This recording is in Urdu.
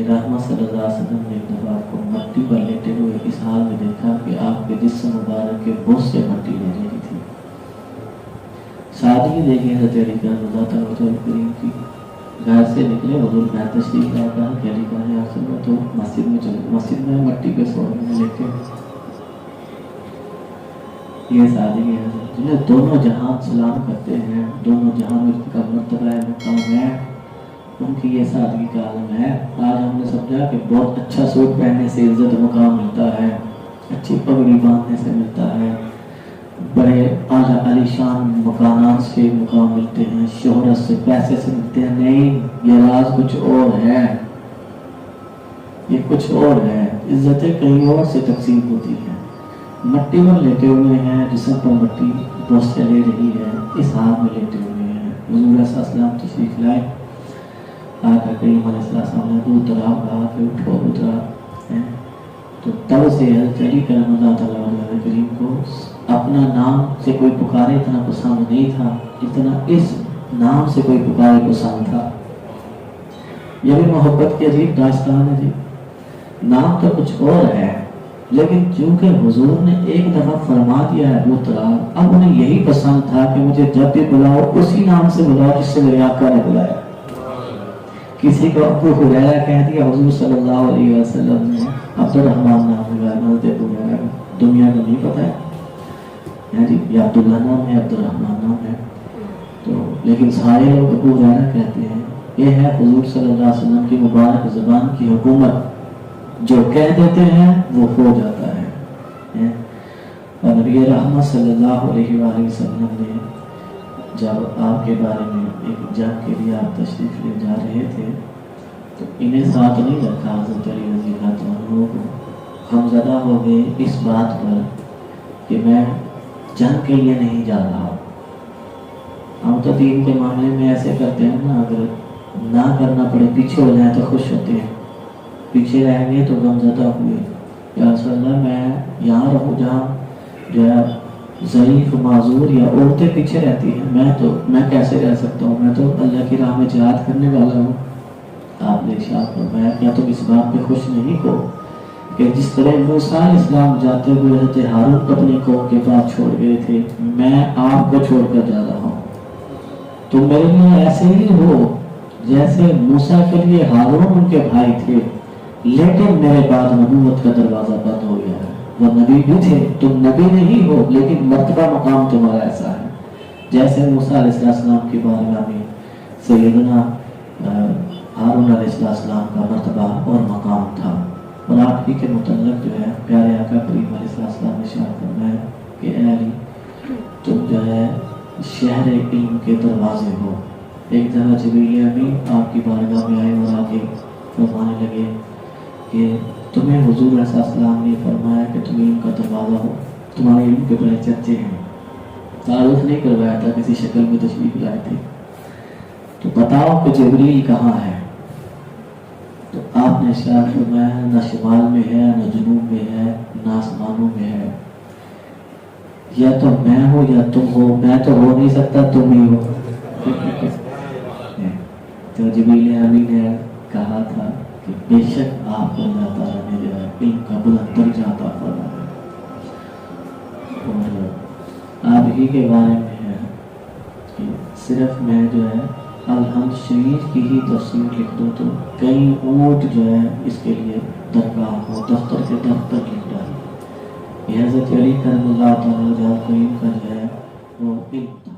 کہ رحمت صلی اللہ علیہ وسلم نے ایک دفعہ آپ کو مٹی پر لیٹے ہوئے اس حال میں دیکھا کہ آپ کے جسم مبارک کے بوجھ سے مٹی لے رہی تھی۔ سادگی دیکھیں حضرت علی کرم کریم کی، گھر سے نکلے حضور کا تشریف لایا، کہا کہ علی کا یا رسول اللہ تو مسجد میں چلے، مسجد میں مٹی پہ سو رہے لے کے۔ یہ سادگی ہے جنہیں دونوں جہان سلام کرتے ہیں، دونوں جہان میں کا مرتبہ ہے، مقام ہے، ان کی یہ سادگی کا عالم ہے۔ آج ہم نے سمجھا کہ بہت اچھا سوٹ پہننے سے عزت مقام ملتا ہے، اچھی پگڑی باندھنے سے ملتا ہے، بڑے اعلیٰ علی شان مکانات سے مقام ملتے ہیں، شہرت سے، پیسے سے ملتے ہیں۔ نہیں، یہ راز کچھ اور ہے، یہ کچھ اور ہے۔ عزتیں کہیں اور سے تقسیم ہوتی ہیں۔ مٹی پر لیٹے ہوئے ہیں، جسم پر مٹی بوجھ سے لے رہی ہے، اس حال میں لیٹے ہوئے ہیں۔ حضور علیہ السلام تشریف لائے، آقا کریم علیہ السلام نے اترا، کہا کہ اٹھو، اترا ہے تو تب سے حضرت علی کرم اللہ تعالیٰ علیہ کریم کو اپنا نام سے کوئی پکارے اتنا پسند نہیں تھا جتنا اس نام سے کوئی پکارے پسند تھا۔ یہ بھی محبت کی عجیب داستان ہے جی۔ نام تو کچھ اور ہے، لیکن چونکہ حضور نے ایک دفعہ فرما دیا ہے اترا، اب انہیں یہی پسند تھا کہ مجھے جب بھی بلاؤ اسی نام سے بلاؤ جس سے میرے آقا نے بلایا۔ کسی کو ابو ہریرہ کہہ دیا، حضور صلی اللہ علیہ وسلم نے عبد الرحمن نام لگایا، حضرت ابو ہریرہ، دنیا کو نہیں پتہ ہے جی، یہ عبداللہ نام ہے، عبد الرحمن نام ہے، تو لیکن سارے لوگ ابو ہریرہ کہتے ہیں۔ یہ ہے حضور صلی اللہ علیہ وسلم کی مبارک زبان کی حکومت، جو کہہ دیتے ہیں وہ ہو جاتا ہے۔ اور نبی رحمت صلی اللہ علیہ وآلہ وسلم نے جب آپ کے بارے میں ایک جنگ کے لیے آپ تشریف لے جا رہے تھے تو انہیں ساتھ نہیں رکھا، حضرت علی رضی اللہ عنہ کو ہم زدہ ہو گئے اس بات پر کہ میں جنگ کے لیے نہیں جا رہا۔ ہم تو دین کے معاملے میں ایسے کرتے ہیں نا، اگر نہ کرنا پڑے پیچھے ہو جائیں تو خوش ہوتے ہیں، پیچھے رہیں گے تو غم زدہ ہوئے۔ یا رسول اللہ میں یہاں رہوں جہاں جو ہے ضعیف، معذور یا عورتیں پیچھے رہتی ہیں، میں کیسے رہ سکتا ہوں، میں تو اللہ کی راہ میں جہاد کرنے والا ہوں۔ آپ نے ارشاد فرمایا کیا تم اس بات پہ خوش نہیں ہو کہ جس طرح موسیٰ علیہ السلام جاتے ہوئے حضرت ہارون اپنی قوم کے پاس چھوڑ گئے تھے، میں آپ کو چھوڑ کر جا رہا ہوں، تم میرے لیے ایسے ہی ہو جیسے موسیٰ کے لیے ہارون ان کے بھائی تھے، لیکن میرے بعد نبوت کا دروازہ بند ہو گیا ہے۔ وہ نبی بھی تھے، تم نبی نہیں ہو، لیکن مرتبہ مقام تمہارا ایسا ہے جیسے موسیٰ علیہ السلام کی بارگاہ میں سیدنا ہارون علیہ السلام کا مرتبہ اور مقام تھا۔ اور آپ ہی کے متعلق جو ہے پیارے آقا کریم علیہ السلام نے ارشاد فرمایا کہ اے علی تم جو ہے شہر علم کے دروازے ہو۔ ایک دفعہ جبریل امین آپ کی بارگاہ میں آئے اور آگے فرمانے لگے کہ تمہیں حضور علیہ السلام نے فرمایا کہ تم علم کا دروازہ ہو، تمہارے علم کے بڑے چرچے ہیں۔ تعارف نہیں کروایا تھا، کسی شکل میں تشریف لائے تھے، تو بتاؤ کہ جبریل کہاں ہے؟ تو آپ نے ارشاد فرمایا نہ شمال میں ہے، نہ جنوب میں ہے، نہ آسمانوں میں ہے، یا تو میں ہوں یا تم ہو، میں تو ہو نہیں سکتا، تم ہی ہو۔ تو جبریل امین نے کہا تھا کہ بے شک آپ کو اللہ تعالیٰ نے جو ہے علم کا بلند درجہ عطا فرمایا، اور آپ ہی کے بارے میں ہے کہ صرف میں جو ہے الحمد شریف کی ہی تفسیر لکھ دو تو کئی اونٹ جو ہے اس کے لیے درگاہ ہو، دفتر کے دفتر لکھ ڈالے۔ یہ حضرت علی کرم اللہ تعالیٰ کریم کا جو ہے وہ علم